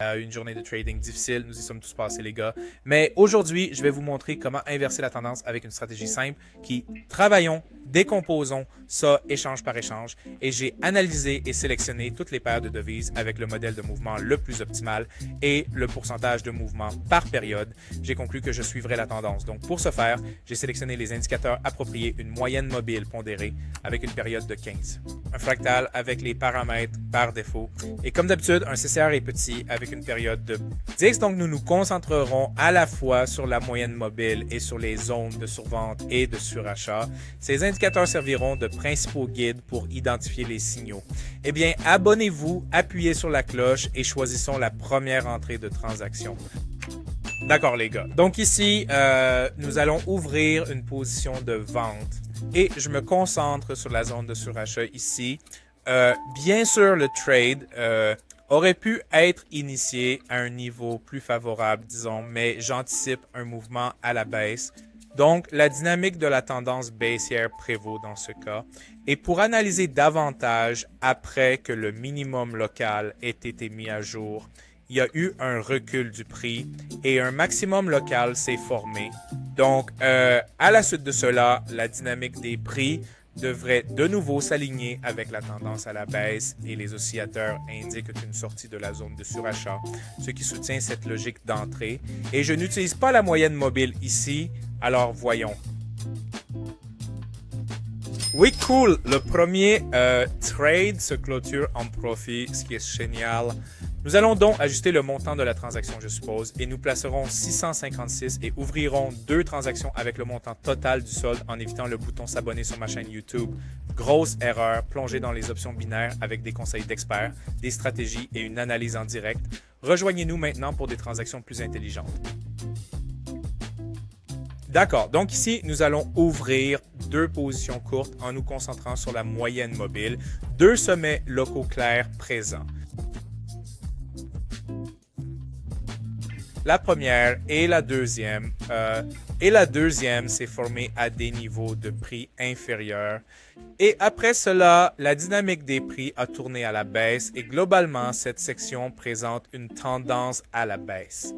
Une journée de trading difficile, nous y sommes tous passés les gars. Mais aujourd'hui, je vais vous montrer comment inverser la tendance avec une stratégie simple qui travaillons, décomposons ça échange par échange. Et j'ai analysé et sélectionné toutes les paires de devises avec le modèle de mouvement le plus optimal et le pourcentage de mouvement par période. J'ai conclu que je suivrai la tendance. Donc pour ce faire, j'ai sélectionné les indicateurs appropriés, une moyenne mobile pondérée avec une période de 15. Un fractal avec les paramètres par défaut. Et comme d'habitude, un CCR est petit avec une période de 10. Donc nous nous concentrerons à la fois sur la moyenne mobile et sur les zones de survente et de surachat. Ces indicateurs serviront de principaux guides pour identifier les signaux. Eh bien, abonnez-vous, appuyez sur la cloche et choisissons la première entrée de transaction. D'accord les gars. Donc ici, nous allons ouvrir une position de vente et je me concentre sur la zone de surachat ici. Bien sûr, le trade aurait pu être initié à un niveau plus favorable, disons, mais j'anticipe un mouvement à la baisse. Donc, la dynamique de la tendance baissière prévaut dans ce cas. Et pour analyser davantage après que le minimum local ait été mis à jour, il y a eu un recul du prix et un maximum local s'est formé. Donc, à la suite de cela, la dynamique des prix devrait de nouveau s'aligner avec la tendance à la baisse et les oscillateurs indiquent une sortie de la zone de surachat, ce qui soutient cette logique d'entrée. Et je n'utilise pas la moyenne mobile ici, alors voyons. Oui, cool. Le premier trade se clôture en profit, ce qui est génial. Nous allons donc ajuster le montant de la transaction, je suppose, et nous placerons 656 et ouvrirons 2 transactions avec le montant total du solde en évitant le bouton s'abonner sur ma chaîne YouTube. Grosse erreur, plonger dans les options binaires avec des conseils d'experts, des stratégies et une analyse en direct. Rejoignez-nous maintenant pour des transactions plus intelligentes. D'accord, donc ici, nous allons ouvrir 2 positions courtes en nous concentrant sur la moyenne mobile, 2 sommets locaux clairs présents. La première et la deuxième s'est formée à des niveaux de prix inférieurs. Et après cela, la dynamique des prix a tourné à la baisse et globalement, cette section présente une tendance à la baisse.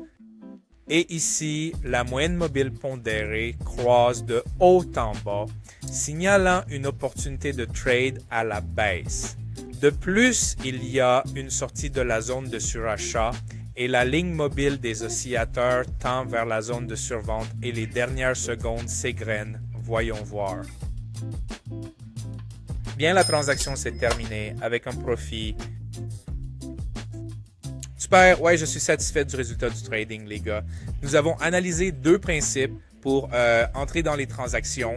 Et ici, la moyenne mobile pondérée croise de haut en bas, signalant une opportunité de trade à la baisse. De plus, il y a une sortie de la zone de surachat et la ligne mobile des oscillateurs tend vers la zone de survente et les dernières secondes s'égrènent. Voyons voir. Bien, la transaction s'est terminée avec un profit. Super, ouais, je suis satisfait du résultat du trading, les gars. Nous avons analysé 2 principes pour entrer dans les transactions.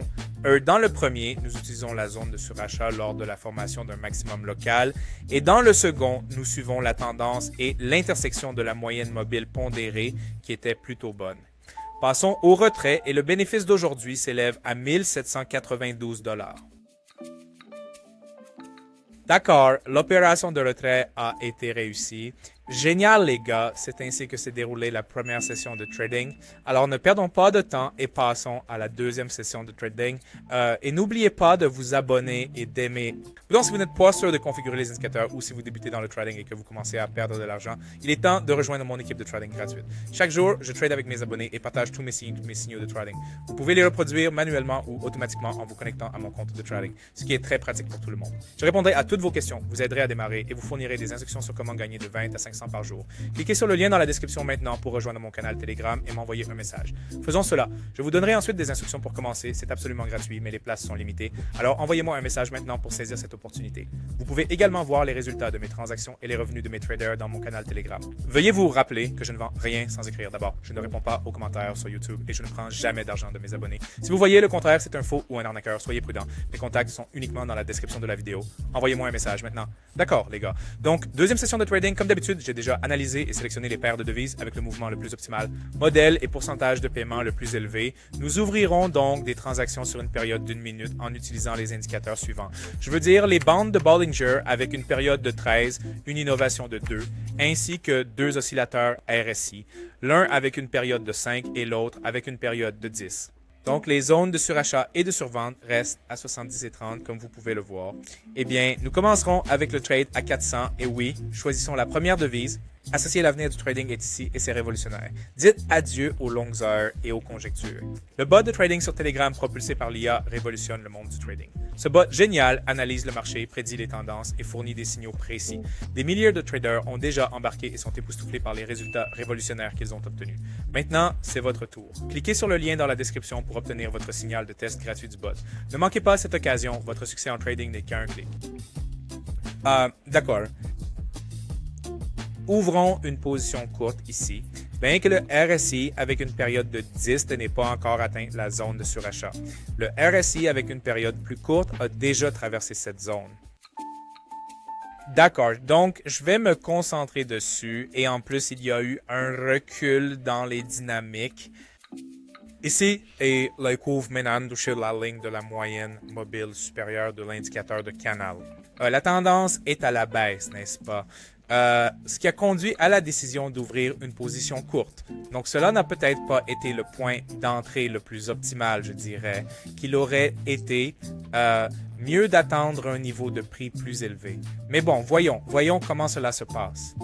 Dans le premier, nous utilisons la zone de surachat lors de la formation d'un maximum local. Et dans le second, nous suivons la tendance et l'intersection de la moyenne mobile pondérée qui était plutôt bonne. Passons au retrait et le bénéfice d'aujourd'hui s'élève à 1792 $. D'accord, l'opération de retrait a été réussie. Génial les gars, c'est ainsi que s'est déroulée la première session de trading. Alors ne perdons pas de temps et passons à la deuxième session de trading. Et n'oubliez pas de vous abonner et d'aimer. Donc si vous n'êtes pas sûr de configurer les indicateurs ou si vous débutez dans le trading et que vous commencez à perdre de l'argent, il est temps de rejoindre mon équipe de trading gratuite. Chaque jour, je trade avec mes abonnés et partage tous mes signaux de trading. Vous pouvez les reproduire manuellement ou automatiquement en vous connectant à mon compte de trading, ce qui est très pratique pour tout le monde. Je répondrai à toutes vos questions, vous aiderai à démarrer et vous fournirai des instructions sur comment gagner de 20 à 500 par jour. Cliquez sur le lien dans la description maintenant pour rejoindre mon canal Telegram et m'envoyer un message. Faisons cela. Je vous donnerai ensuite des instructions pour commencer. C'est absolument gratuit, mais les places sont limitées. Alors envoyez-moi un message maintenant pour saisir cette opportunité. Vous pouvez également voir les résultats de mes transactions et les revenus de mes traders dans mon canal Telegram. Veuillez vous rappeler que je ne vends rien sans écrire. D'abord, je ne réponds pas aux commentaires sur YouTube et je ne prends jamais d'argent de mes abonnés. Si vous voyez le contraire, c'est un faux ou un arnaqueur. Soyez prudents. Mes contacts sont uniquement dans la description de la vidéo. Envoyez-moi un message maintenant. D'accord, les gars. Donc, deuxième session de trading. Comme d'habitude, j'ai déjà analysé et sélectionné les paires de devises avec le mouvement le plus optimal, modèle et pourcentage de paiement le plus élevé. Nous ouvrirons donc des transactions sur une période d'1 minute en utilisant les indicateurs suivants. Je veux dire les bandes de Bollinger avec une période de 13, une innovation de 2, ainsi que 2 oscillateurs RSI, l'un avec une période de 5 et l'autre avec une période de 10. Donc, les zones de surachat et de survente restent à 70 et 30, comme vous pouvez le voir. Eh bien, nous commencerons avec le trade à 400. Et oui, choisissons la première devise Associer l'avenir du trading est ici et c'est révolutionnaire. Dites adieu aux longues heures et aux conjectures. Le bot de trading sur Telegram propulsé par l'IA révolutionne le monde du trading. Ce bot génial analyse le marché, prédit les tendances et fournit des signaux précis. Des milliers de traders ont déjà embarqué et sont époustouflés par les résultats révolutionnaires qu'ils ont obtenus. Maintenant, c'est votre tour. Cliquez sur le lien dans la description pour obtenir votre signal de test gratuit du bot. Ne manquez pas cette occasion, votre succès en trading n'est qu'à un clic. D'accord. Ouvrons une position courte ici, bien que le RSI avec une période de 10 n'ait pas encore atteint la zone de surachat. Le RSI avec une période plus courte a déjà traversé cette zone. D'accord, donc je vais me concentrer dessus et en plus il y a eu un recul dans les dynamiques. Ici est le couvre menant sur la ligne de la moyenne mobile supérieure de l'indicateur de canal. La tendance est à la baisse, n'est-ce pas? Ce qui a conduit à la décision d'ouvrir une position courte. Donc cela n'a peut-être pas été le point d'entrée le plus optimal, je dirais, qu'il aurait été mieux d'attendre un niveau de prix plus élevé. Mais bon, voyons comment cela se passe.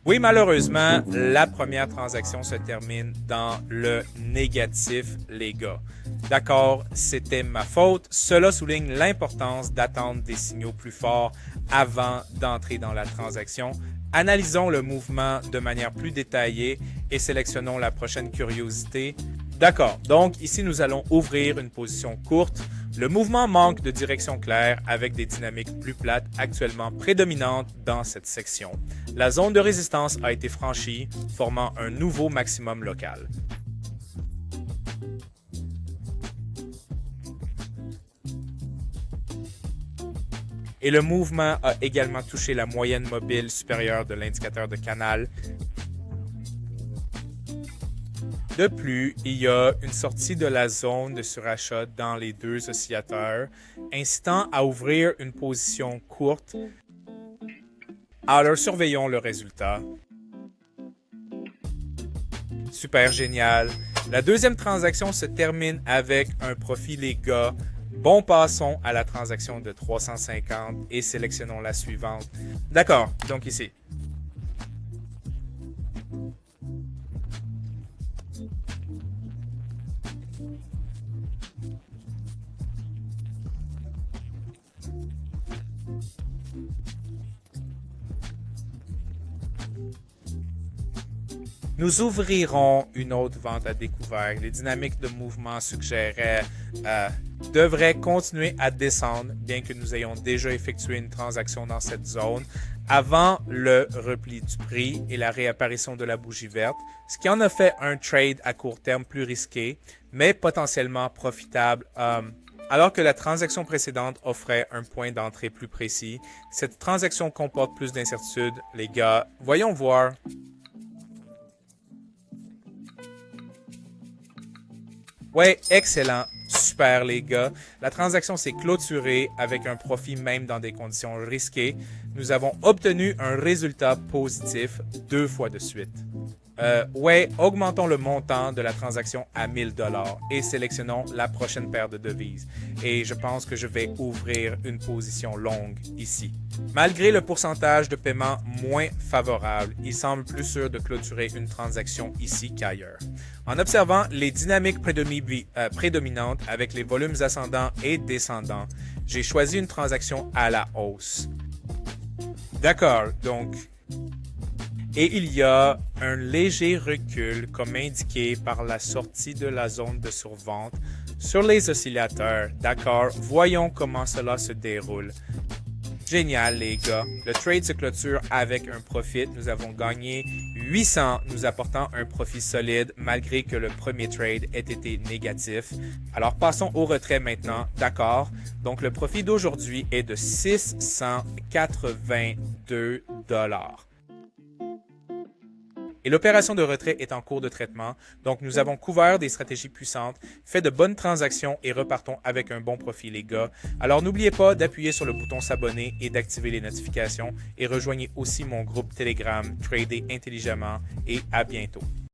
Oui, malheureusement, la première transaction se termine dans le négatif, les gars. D'accord, c'était ma faute. Cela souligne l'importance d'attendre des signaux plus forts avant d'entrer dans la transaction. Analysons le mouvement de manière plus détaillée et sélectionnons la prochaine curiosité. D'accord, donc ici nous allons ouvrir une position courte. Le mouvement manque de direction claire avec des dynamiques plus plates actuellement prédominantes dans cette section. La zone de résistance a été franchie, formant un nouveau maximum local. Et le mouvement a également touché la moyenne mobile supérieure de l'indicateur de canal. De plus, il y a une sortie de la zone de surachat dans les deux oscillateurs, incitant à ouvrir une position courte. Alors, surveillons le résultat. Super génial. La deuxième transaction se termine avec un profit, les gars. Bon, passons à la transaction de 350 et sélectionnons la suivante. D'accord, donc ici. Nous ouvrirons une autre vente à découvert. Les dynamiques de mouvement suggéraient devraient continuer à descendre, bien que nous ayons déjà effectué une transaction dans cette zone, avant le repli du prix et la réapparition de la bougie verte, ce qui en a fait un trade à court terme plus risqué, mais potentiellement profitable. Alors que la transaction précédente offrait un point d'entrée plus précis, cette transaction comporte plus d'incertitudes, les gars. Voyons voir. Ouais, excellent. Super, les gars. La transaction s'est clôturée avec un profit même dans des conditions risquées. Nous avons obtenu un résultat positif 2 fois de suite. Ouais, augmentons le montant de la transaction à 1000 $ et sélectionnons la prochaine paire de devises. Et je pense que je vais ouvrir une position longue ici. Malgré le pourcentage de paiement moins favorable, il semble plus sûr de clôturer une transaction ici qu'ailleurs. En observant les dynamiques prédominantes avec les volumes ascendants et descendants, j'ai choisi une transaction à la hausse. D'accord, donc... Et il y a un léger recul comme indiqué par la sortie de la zone de survente sur les oscillateurs. D'accord, voyons comment cela se déroule. Génial, les gars. Le trade se clôture avec un profit. Nous avons gagné 800, nous apportant un profit solide malgré que le premier trade ait été négatif. Alors, passons au retrait maintenant. D'accord. Donc, le profit d'aujourd'hui est de 682 $. Et l'opération de retrait est en cours de traitement, donc nous avons couvert des stratégies puissantes, fait de bonnes transactions et repartons avec un bon profit, les gars. Alors n'oubliez pas d'appuyer sur le bouton s'abonner et d'activer les notifications et rejoignez aussi mon groupe Telegram Trader intelligemment et à bientôt.